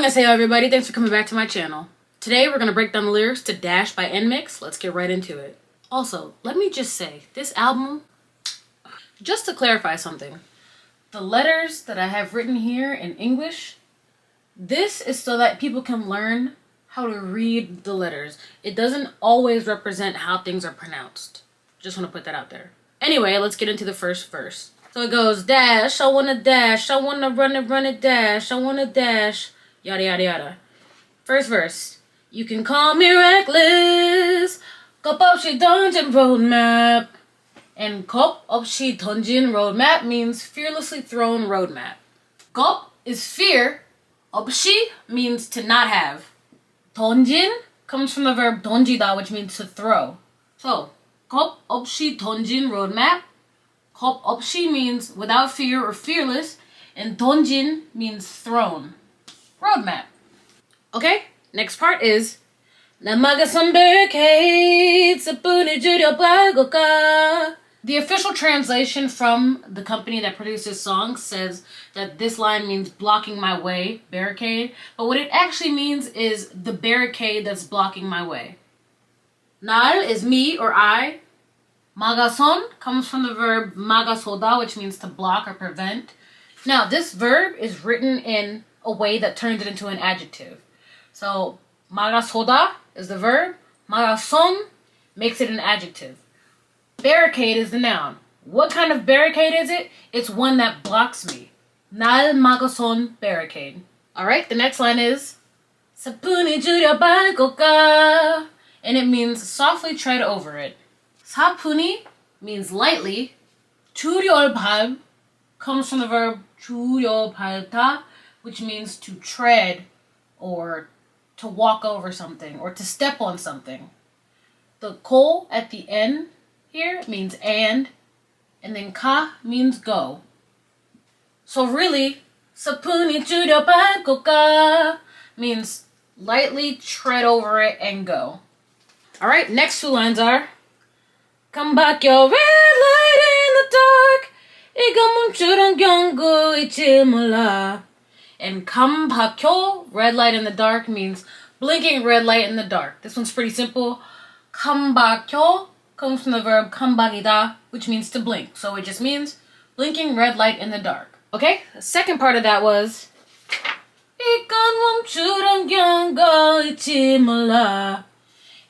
Annyeonghaseyo everybody, thanks for coming back to my channel. Today we're going to break down the lyrics to Dash by Nmixx. Let's get right into it. Also, let me just say, this album, just to clarify something, the letters that I have written here in English, this is so that people can learn how to read the letters. It doesn't always represent how things are pronounced. Just want to put that out there. Anyway, let's get into the first verse. So it goes, dash, I wanna dash, I wanna run it, dash, I wanna dash, yada yada yada. First verse. You can call me reckless, 겁 없이 던진 roadmap. And 겁 없이 던진 roadmap means fearlessly thrown roadmap. 겁 is fear, 없이 means to not have. 던진 comes from the verb 던지다, which means to throw. So, 겁 없이 던진 roadmap. 겁 없이 means without fear or fearless, and 던진 means thrown. Roadmap. Okay, next part is 나 막아선 barricades 스푼을 줄여 발걸까. The official translation from the company that produced this song says that this line means blocking my way, barricade, but what it actually means is the barricade that's blocking my way. 날 is me or I. 막아선 comes from the verb 막아서다, which means to block or prevent. Now, this verb is written in a way that turns it into an adjective. So, 막아서다 is the verb. 막아선 makes it an adjective. Barricade is the noun. What kind of barricade is it? It's one that blocks me. 날 막아선 barricade. Alright, the next line is 사뿐히 줄여 밟을까. And it means softly tread over it. 사뿐히 means lightly. 줄여 밟 comes from the verb 줄여 밟다, which means to tread or to walk over something or to step on something. The 코 at the end here means and then 가 means go. So really, 사뿐히 줄여 밟을까 means lightly tread over it and go. Alright, next two lines are Come back your red light in the dark. 이거 멈추던 경고 잊지 몰라. And come back your red light in the dark means blinking red light in the dark. This one's pretty simple. Come back your comes from the verb 깜박이다, which means to blink. So it just means blinking red light in the dark. Okay? The second part of that was 이건 멈추던 경고 잊지 몰라.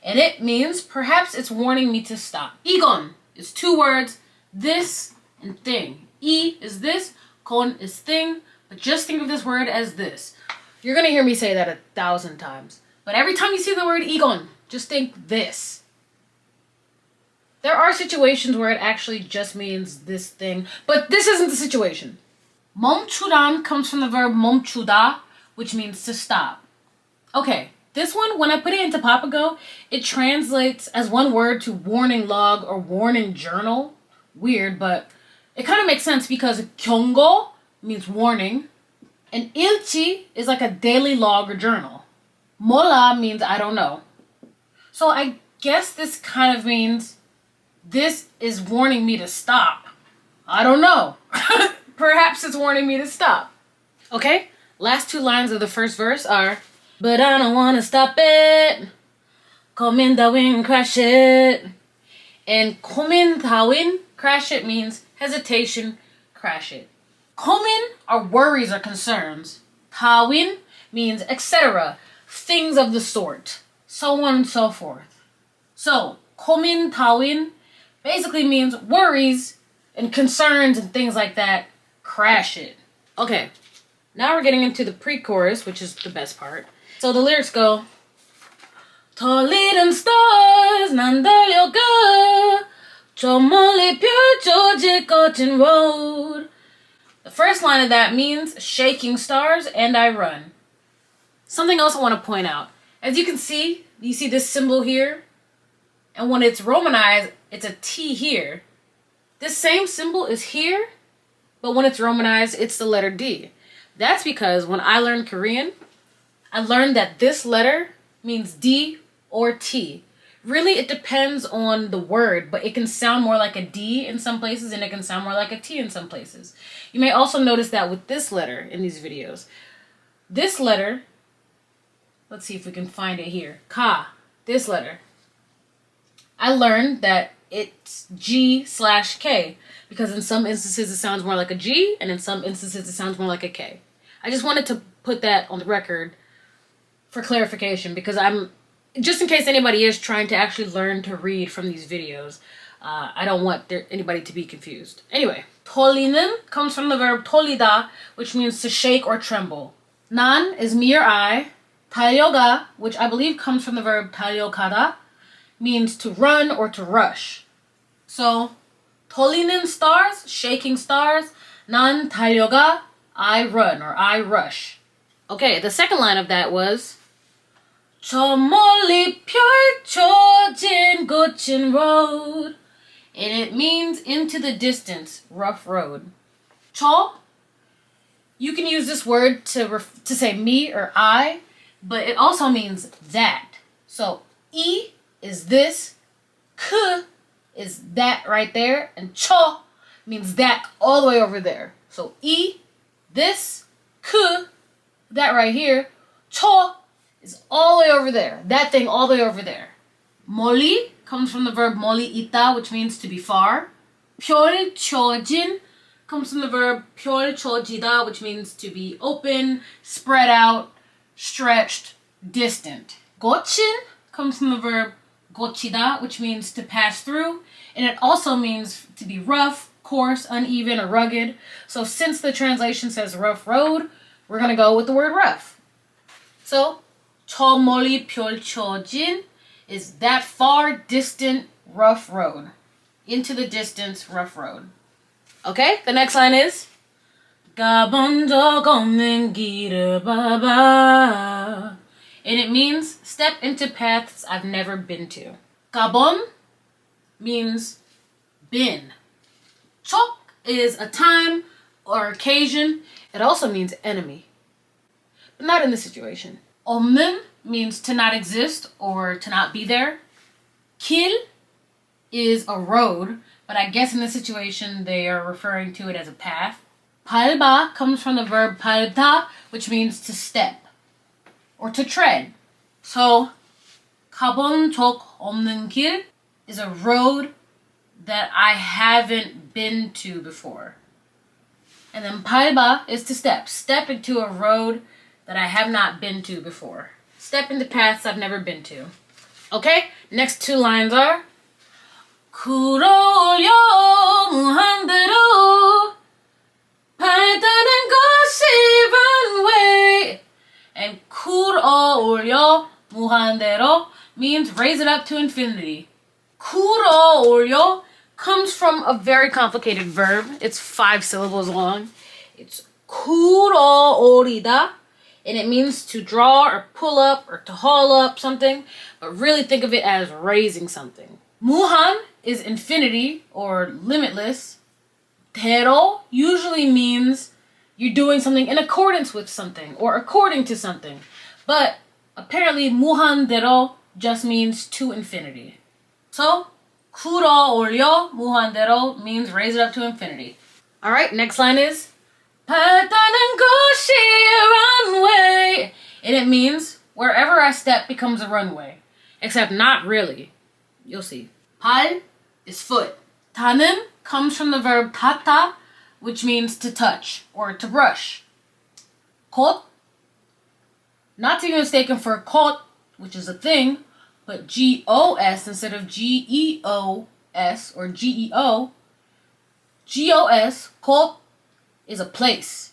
And it means perhaps it's warning me to stop. 이건 is two words, this and thing. 이 is this, 건 is thing, but just think of this word as this. You're going to hear me say that 1,000 times. But every time you see the word 이건, just think this. There are situations where it actually just means this thing, but this isn't the situation. 멈추란 comes from the verb 멈추다, which means to stop. Okay. This one, when I put it into Papago, it translates as one word to warning log or warning journal. Weird, but it kind of makes sense because 경고 means warning, and 일치 is like a daily log or journal. 몰라 means I don't know. So I guess this kind of means this is warning me to stop. I don't know. Perhaps it's warning me to stop. Okay, last two lines of the first verse are But I don't wanna stop it. 고민 따윈 crash it. And 고민 따윈, crash it means hesitation, crash it. 고민 are worries or concerns. 따윈 means etc. Things of the sort. So on and so forth. So, 고민 따윈 basically means worries and concerns and things like that. Crash it. Okay, now we're getting into the pre-chorus, which is the best part. So the lyrics go 더 leading stars 난 달려가 저 멀리 펼쳐질 거친 road. The first line of that means shaking stars and I run. Something else I want to point out. As you can see, you see this symbol here? And when it's Romanized, it's a T here. This same symbol is here, but when it's Romanized, it's the letter D. That's because when I learned Korean, I learned that this letter means D or T. Really, it depends on the word, but it can sound more like a D in some places and it can sound more like a T in some places. You may also notice that with this letter in these videos. This letter Let's see if we can find it here. Ka, this letter. I learned that it's G/K because in some instances it sounds more like a G and in some instances it sounds more like a K. I just wanted to put that on the record for clarification because just in case anybody is trying to actually learn to read from these videos, I don't want anybody to be confused. Anyway, 털리는 comes from the verb 털리다, which means to shake or tremble. 난 is me or I. 달려가, which I believe comes from the verb 달려가다, means to run or to rush. So, 털리는 stars, shaking stars. 난 달려가, I run or I rush. Okay, the second line of that was 저 멀리 펼쳐진 거친 road. And it means into the distance, rough road. 저, you can use this word to say me or I, but it also means that. So, 이 is this, k is that right there, and 저 means that all the way over there. So, 이, this, k, that right here, 저 is all the way over there. That thing all the way over there. 멀리 comes from the verb 멀리 있다, which means to be far. 펼쳐진 comes from the verb 펼쳐지다, which means to be open, spread out, stretched, distant. 거친 comes from the verb 거치다, which means to pass through, and it also means to be rough, coarse, uneven, or rugged. So since the translation says rough road, we're going to go with the word rough. So 저 멀리 펼쳐진 is that far, distant, rough road. Into the distance, rough road. Okay, the next line is 가본 적 없는 길을 봐봐. And it means step into paths I've never been to. 가본 means been. 적 is a time or occasion. It also means enemy. But not in this situation. 없는 means to not exist or to not be there. 길 is a road, but I guess in this situation they are referring to it as a path. 밟아 comes from the verb 밟다, which means to step or to tread. So, 가본 적 없는 길 is a road that I haven't been to before. And then 밟아 is to step. Step into a road that I have not been to before. Step into paths I've never been to. Okay, next two lines are 끌어올려 무한대로 발다른 것이 runway. And 끌어올려 무한대로 means raise it up to infinity. 끌어올려 comes from a very complicated verb. It's 5 syllables long. It's 끌어올리다. And it means to draw or pull up or to haul up something, but really think of it as raising something. 무한 is infinity or limitless. 대로 usually means you're doing something in accordance with something or according to something. But apparently 무한대로 just means to infinity. So, 끌어올려 무한대로 means raise it up to infinity. Alright, next line is 발다른 것이 runway. And it means wherever I step becomes a runway. Except not really. You'll see. 발 is foot. 다는 comes from the verb 닿다, which means to touch or to brush. 곧, not to be mistaken for 곧, which is a thing, but G-O-S instead of G-E-O-S or G-E-O. G-O-S, 곧, is a place.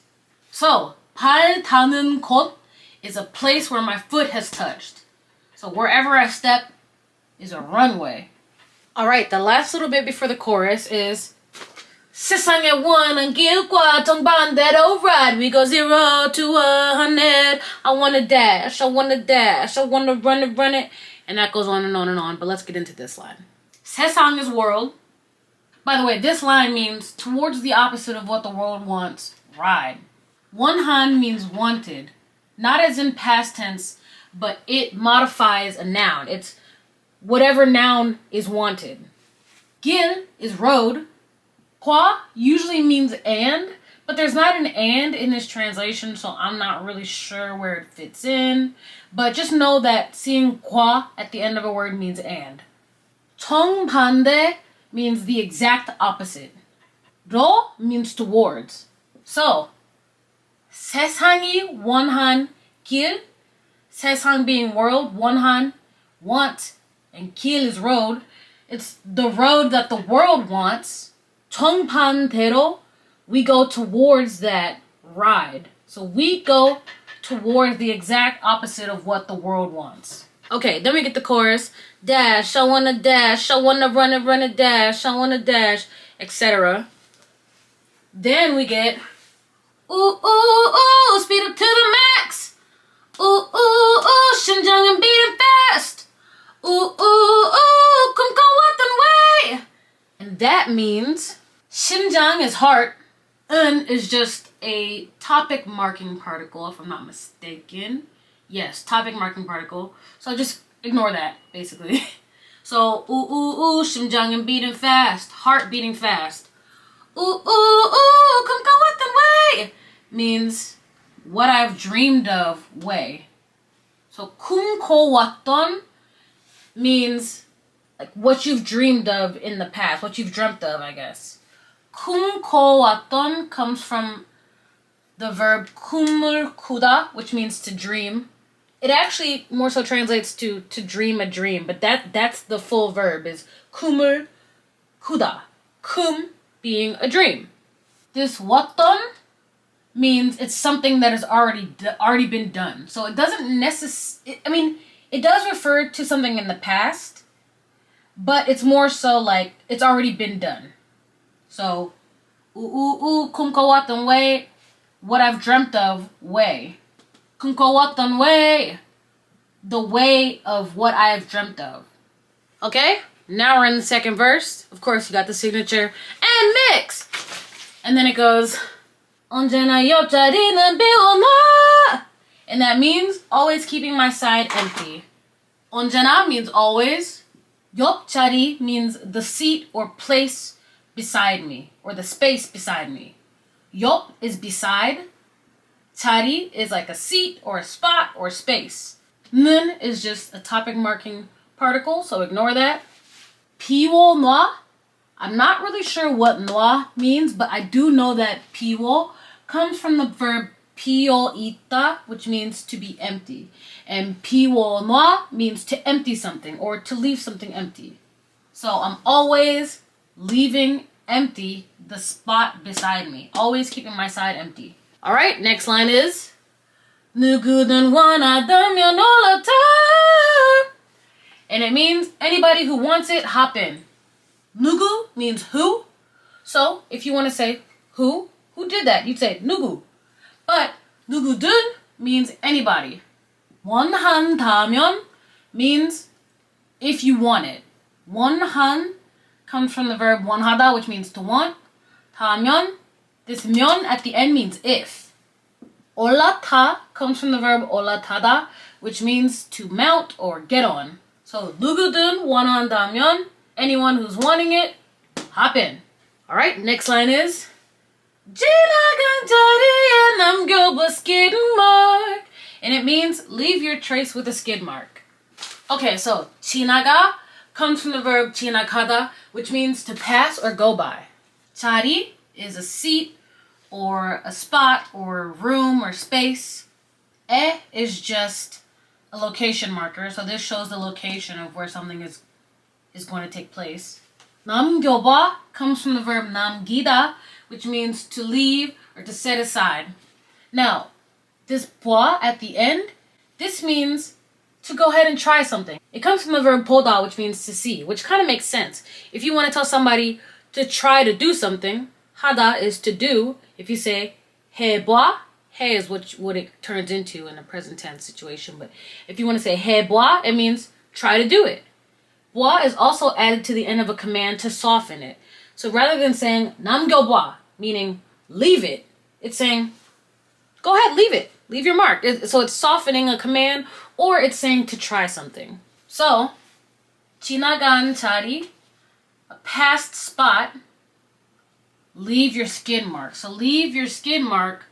So, 발 닿는 곳 is a place where my foot has touched. So wherever I step is a runway. Alright, the last little bit before the chorus is 세상에 원한 길과 정반대로 ride. We go 0 to 100. I wanna dash, I wanna dash, I wanna run it, run it. And that goes on and on and on. But let's get into this line. 세상 is world. By the way, this line means towards the opposite of what the world wants, ride. 원한 means wanted. Not as in past tense, but it modifies a noun. It's whatever noun is wanted. 길 is road. 과 usually means and, But there's not an and in this translation, so I'm not really sure where it fits in. But just know that seeing kwa at the end of a word means and. 정반대 means the exact opposite. 로 means towards. So, 세상이 원한 길, 세상 being world, 원한, want, and 길 is road. It's the road that the world wants. 정반대로, we go towards that ride. So we go towards the exact opposite of what the world wants. Okay, then we get the chorus. Dash, I wanna dash, I wanna run a dash, I wanna dash, etc. Then we get, ooh, ooh, ooh, speed up to the max. Ooh, ooh, ooh, 심장은 beating fast. Ooh, ooh, ooh, kumkawatanway. And that means, 심장 is heart, 은 is just a topic marking particle, if I'm not mistaken. Yes, topic marking particle. So just ignore that, basically. So, ooh, ooh, ooh, 심장은 beating fast, heart beating fast. Ooh, ooh, ooh, kumkawatanway means what I've dreamed of way. So, kumkawaton means like what you've dreamed of in the past, what you've dreamt of, I guess. kumkawaton comes from the verb kum을 꾸다, which means to dream. It actually more so translates to dream a dream, but that's the full verb is kum을 꾸다. kum being a dream. This was던 means it's something that has already been done. So it doesn't it does refer to something in the past, but it's more so like it's already been done. So, ooh, kumkawaton way, what I've dreamt of way. Kumkawaton way, the way of what I have dreamt of. Okay? Now we're in the second verse. Of course, you got the signature Nmixx. And then it goes, 언제나 옆자리는 비워놔. And that means always keeping my side empty. 언제나 means always. 옆자리 means the seat or place beside me, or the space beside me. 옆 is beside. 자리 is like a seat or a spot or space. 는 is just a topic marking particle, so ignore that. 비워놔. I'm not really sure what 놔 means, but I do know that 비워 comes from the verb 비어있다, which means to be empty. And 비워놔 means to empty something or to leave something empty. So I'm always leaving empty the spot beside me. Always keeping my side empty. All right, next line is 누구든 원하다면 올라타. And it means anybody who wants it, hop in. 누구 means who. So if you want to say who did that? You'd say 누구. But 누구든 means anybody. 원한다면 means if you want it. 원한 comes from the verb 원하다, which means to want. 다면, this 면 at the end means if. 올라타 comes from the verb 올라타다, which means to mount or get on. So 누구든 원한다면, anyone who's wanting it, hop in. All right, next line is 지나간 자리에 남겨봐 skid mark. And it means leave your trace with a skid mark. Okay, so 지나가 comes from the verb 지나가다, which means to pass or go by. 자리 is a seat or a spot or a room or space. 에 is just a location marker, so this shows the location of where something is going to take place. 남겨봐 comes from the verb 남기다, which means to leave or to set aside. Now, this 봐 at the end, this means to go ahead and try something. It comes from the verb 보다, which means to see, which kind of makes sense. If you want to tell somebody to try to do something, 하다 is to do. If you say 해봐, 해 is what it turns into in a present tense situation. But if you want to say 해봐, it means try to do it. 봐 is also added to the end of a command to soften it. So rather than saying 남겨봐, meaning leave it, it's saying go ahead, leave it. Leave your mark. So it's softening a command, or it's saying to try something. So, 지나간 자리, a past spot. leave your skin mark. So leave your skin mark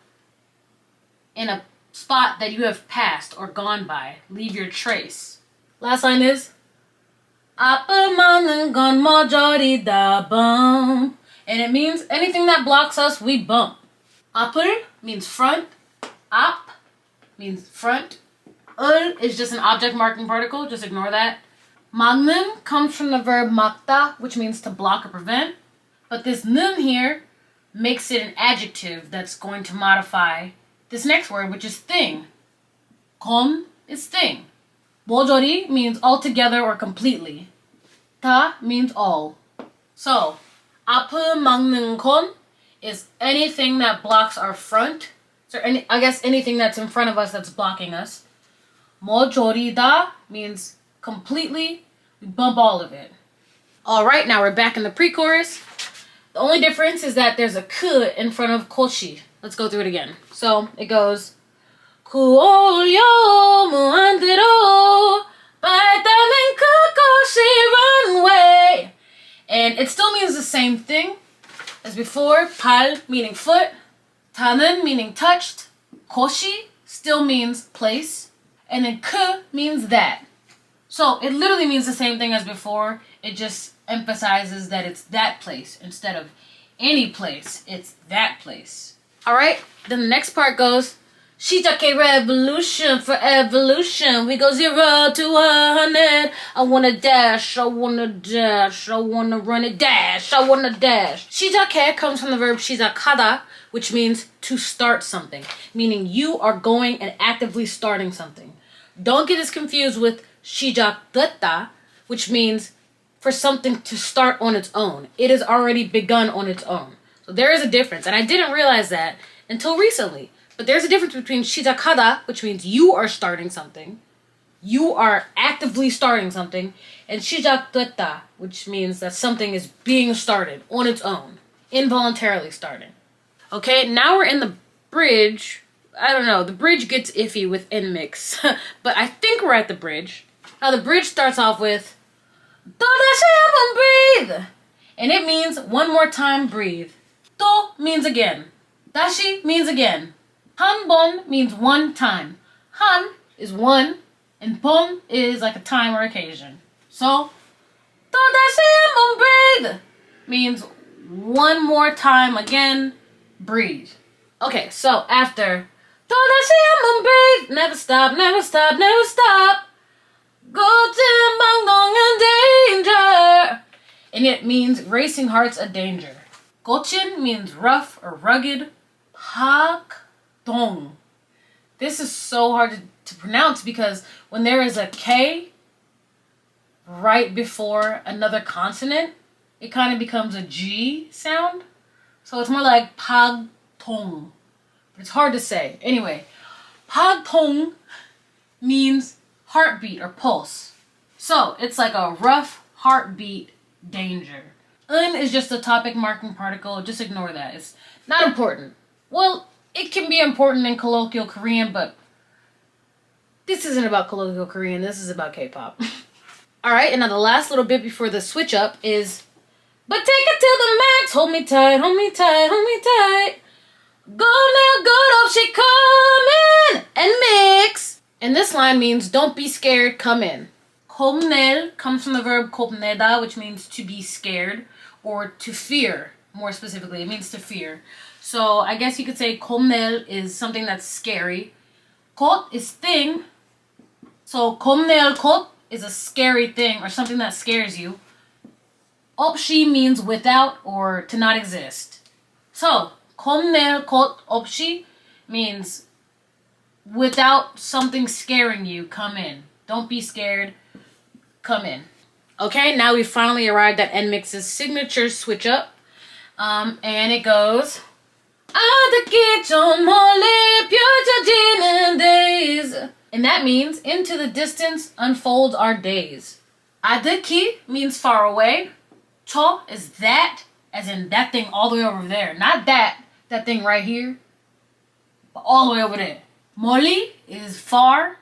in a spot that you have passed or gone by. Leave your trace. Last line is 건 모조리다 bump. And it means anything that blocks us, we bump. 앞을 means front. 앞 means front. 을 is just an object marking particle. Just ignore that. 막는 comes from the verb 막다, which means to block or prevent. But this 는 here makes it an adjective that's going to modify this next word, which is thing. 건 is thing. 모조리 means altogether or completely. 다 means all. So, 앞을 막는 건 is anything that blocks our front. So I guess anything that's in front of us that's blocking us. 모조리다 means completely. We bump all of it. All right, now we're back in the pre-chorus. The only difference is that there's a k in front of koshi. Let's go through it again. So it goes 구올려 무한대로 발닿는 그곳이 runway. And it still means the same thing as before. 발 meaning foot, 닿는 meaning touched, koshi still means place, and then 그 means that. So it literally means the same thing as before. It just emphasizes that it's that place instead of any place. It's that place. All right, then the next part goes 시작해 revolution for evolution. We go 0 to 100. I wanna dash, I wanna dash, I wanna run it, dash, I wanna dash. 시작해 comes from the verb 시작하다, which means to start something, meaning you are going and actively starting something. Don't get this confused with 시작됐다, which means for something to start on its own. It has already begun on its own. So there is a difference, and I didn't realize that until recently. But there's a difference between 시작하다, which means you are starting something. You are actively starting something. And 시작됐다, which means that something is being started on its own. Involuntarily starting. Okay, now we're in the bridge. I don't know, the bridge gets iffy with Nmixx. But I think we're at the bridge. Now the bridge starts off with 또 다시 한번 breathe. And it means one more time breathe. 또 means again. 다시 means again. 한 번 means one time. 한 is one, and 번 is like a time or occasion. So, 또 다시 한번 breathe means one more time again, breathe. Okay, so after 또 다시 한번 breathe, never stop, never stop, never stop. 고친 방동은 danger. And it means racing heart's a danger. 고친 means rough or rugged. 박동. This is so hard to pronounce because when there is a K right before another consonant, it kind of becomes a G sound. So it's more like 박동. It's hard to say. Anyway, 박동 means heartbeat or pulse. So it's like a rough heartbeat danger. Un is just a topic marking particle. Just ignore that. It's not important. Well, it can be important in colloquial Korean, but this isn't about colloquial Korean. This is about K-pop. All right, and now the last little bit before the switch up is, but take it to the max. Hold me tight, hold me tight, hold me tight. Go now, go up, she come in and mix. And this line means don't be scared, come in. 겁낼 comes from the verb 겁내다, which means to be scared or to fear. More specifically, it means to fear. So I guess you could say 겁낼 is something that's scary. 것 is thing. So 겁낼 것 is a scary thing or something that scares you. 없이 means without or to not exist. So 겁낼 것 없이 means without something scaring you, come in. Don't be scared, come in. Okay, now we finally arrived at Nmixx's signature switch up. And it goes 아득히 좀 멀리 펼쳐지는 days. And that means into the distance unfolds our days. 아득히 means far away. 저 is that, as in that thing all the way over there. Not that thing right here, but all the way over there. 멀리 is far.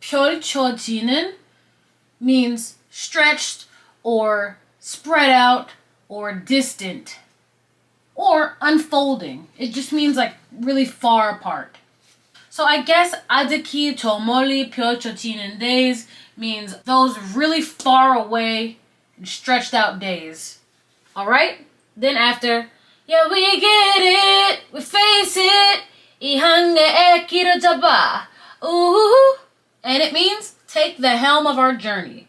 펼쳐지는 means stretched or spread out or distant. or unfolding. It just means like really far apart. So I guess 아득히 저 멀리 펼쳐지는 days means those really far away and stretched out days. Alright? Then after, yeah, we get it, we face it, 이 항해의 길을 잡아, ooh, and it means take the helm of our journey.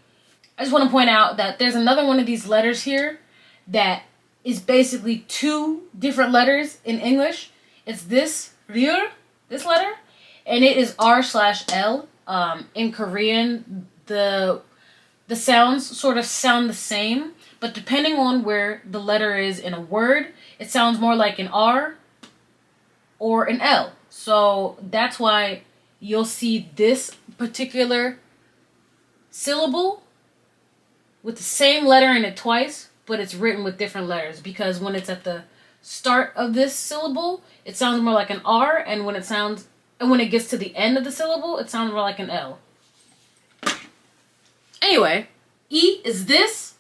I just want to point out that there's another one of these letters here that is basically two different letters in English. It's this, ryul, this letter, and it is R/L. In Korean, the sounds sort of sound the same, but depending on where the letter is in a word, it sounds more like an R or an L. So that's why you'll see this particular syllable with the same letter in it twice, but it's written with different letters, because when it's at the start of this syllable, it sounds more like an R, and when it gets to the end of the syllable, it sounds more like an L. Anyway, E is this,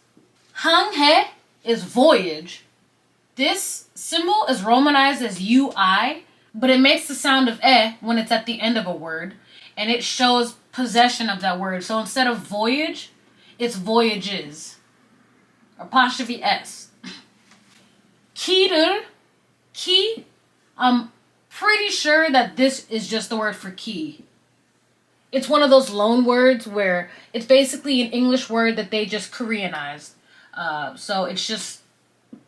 항해 is voyage. This symbol is romanized as UI, but it makes the sound of E when it's at the end of a word, and it shows possession of that word. So instead of voyage, it's voyages. Apostrophe S. 키를, key, I'm pretty sure that this is just the word for key. It's one of those loan words where it's basically an English word that they just Koreanized. So it's just,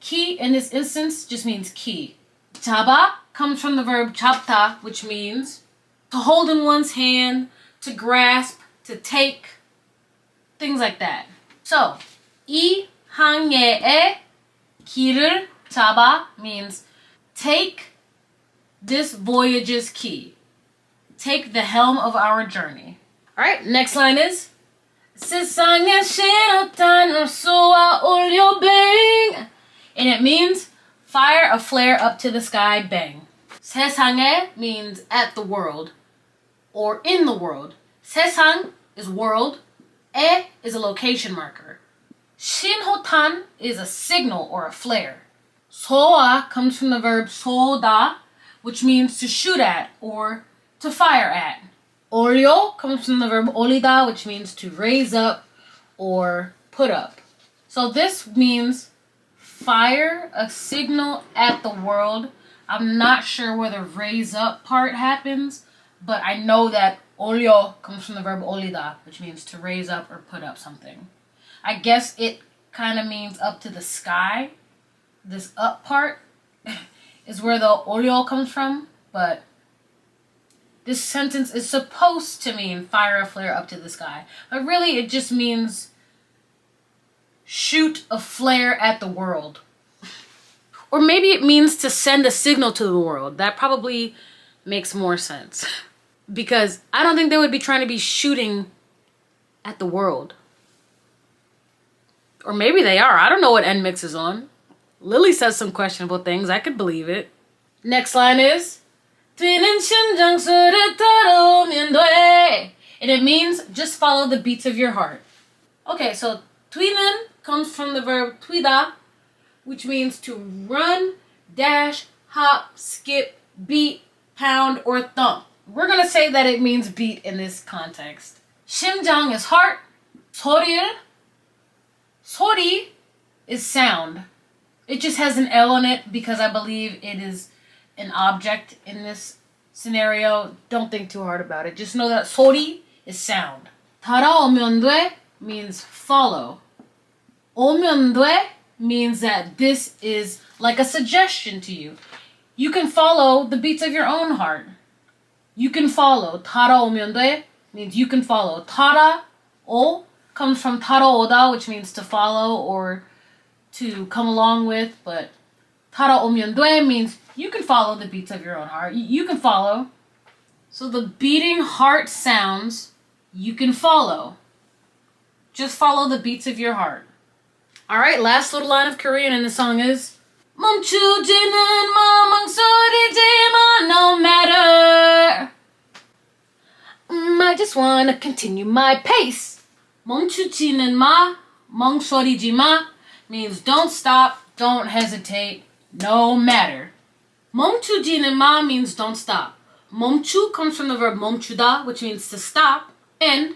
key in this instance just means key. 잡아 comes from the verb 잡다, which means to hold in one's hand, to grasp, to take, things like that. So, 이 항해의 길을 잡아 means take this voyage's key. Take the helm of our journey. Alright, next line is 세상에 신호탄을 쏘아 올려 bang. And it means fire a flare up to the sky, bang. 세상에 means at the world or in the world. 세상 is world. 에 is a location marker. 신호탄 is a signal or a flare. 쏘아 comes from the verb 쏘다, which means to shoot at or to fire at. 올려 comes from the verb 올리다, which means to raise up or put up. So this means fire a signal at the world. I'm not sure where the raise up part happens, but I know that 올려 comes from the verb 올리다, which means to raise up or put up something. I guess it kind of means up to the sky. This up part is where the 올려 comes from, but this sentence is supposed to mean fire a flare up to the sky. But really, it just means shoot a flare at the world. Or maybe it means to send a signal to the world. That probably makes more sense. Because I don't think they would be trying to be shooting at the world. Or maybe they are. I don't know what Nmixx is on. Lily says some questionable things. I could believe it. Next line is 뛰는 심장 소리 따라오면 돼. And it means just follow the beats of your heart. Okay, so 뛰는 comes from the verb 뛰다, which means to run, dash, hop, skip, beat, pound, or thump. We're going to say that it means beat in this context. 심장 is heart. 소리 is sound. It just has an L on it because I believe it is an object in this scenario. Don't think too hard about it. Just know that 소리 is sound. 따라오면 돼 means follow. 오면 돼 means that this is like a suggestion to you. You can follow the beats of your own heart. You can follow. 따라오면 돼 means you can follow. 따라오 comes from 따라오다, which means to follow or to come along with, but 따라오면 돼 means you can follow the beats of your own heart. You can follow. So the beating heart sounds you can follow. Just follow the beats of your heart. Alright, last little line of Korean in the song is 멈추지는 마 망설이지마 no matter. I just wanna continue my pace. 멈추지는 마 망설이지마 means don't stop, don't hesitate, no matter. 멈추지는 마 means don't stop. 멈추 comes from the verb 멈추다, which means to stop. And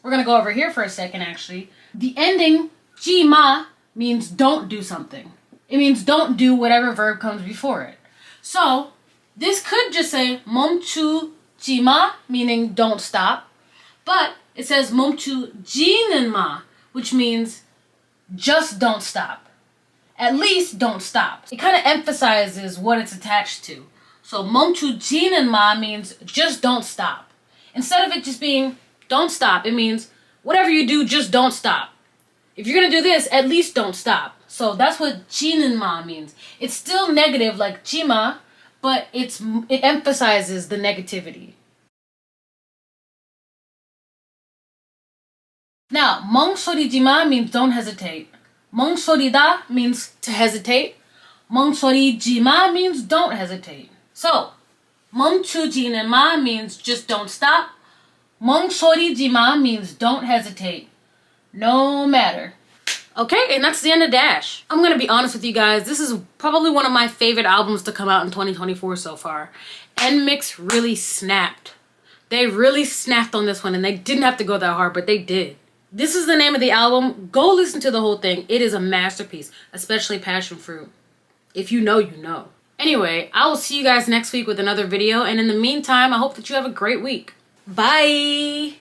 we're going to go over here for a second, actually. The ending 지마 means don't do something. It means don't do whatever verb comes before it. So this could just say 멈추지 마, meaning don't stop. But it says 멈추지는 마, which means just don't stop. At least don't stop. It kind of emphasizes what it's attached to. So 멈추지는 마 means just don't stop. Instead of it just being don't stop, it means whatever you do, just don't stop. If you're gonna do this, at least don't stop. So that's what 지는 마 means. It's still negative like 지마, but it emphasizes the negativity. Now, 멍소리지 마 means don't hesitate. 멍소리다 means to hesitate. 멍소리지 마 means don't hesitate. So, 멈추지는 마 means just don't stop. 멍소리지 마 means don't hesitate. No matter. Okay, and that's the end of Dash. I'm gonna be honest with you guys, this is probably one of my favorite albums to come out in 2024 so far. Nmixx really snapped. They really snapped on this one, and they didn't have to go that hard, but they did. This is the name of the album. Go listen to the whole thing. It is a masterpiece, especially Passion Fruit. If you know, you know. Anyway, I will see you guys next week with another video, and in the meantime, I hope that you have a great week. Bye!